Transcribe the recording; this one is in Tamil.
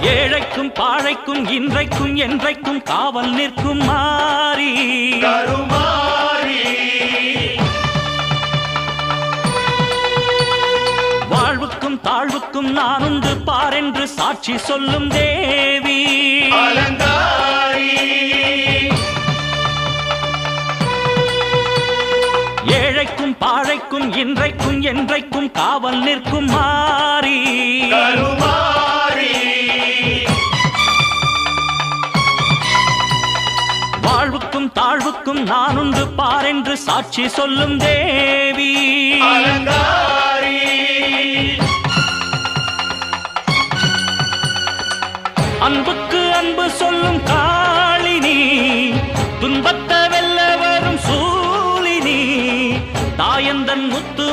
ஏழைக்கும் பாழைக்கும் இன்றைக்கும் என்றைக்கும் காவல் நிற்கும் மாறி கருமாரி. வாழ்வுக்கும் தாழ்வுக்கும் நான் உண்டு பாரென்று சாட்சி சொல்லும் தேவி அலங்காரி. ஏழைக்கும் பாழைக்கும் இன்றைக்கும் என்றைக்கும் காவல் நிற்கும் மாறி கருமாரி. வாழ்வுக்கும் தாழ்வுக்கும் நான் உண்டு பாரென்று சாட்சி சொல்லும் தேவி அலங்காரி. அன்புக்கு அன்பு சொல்லும் காளினி துன்பத்தை வெல்ல வரும் சூலினி தாயந்தன் முத்து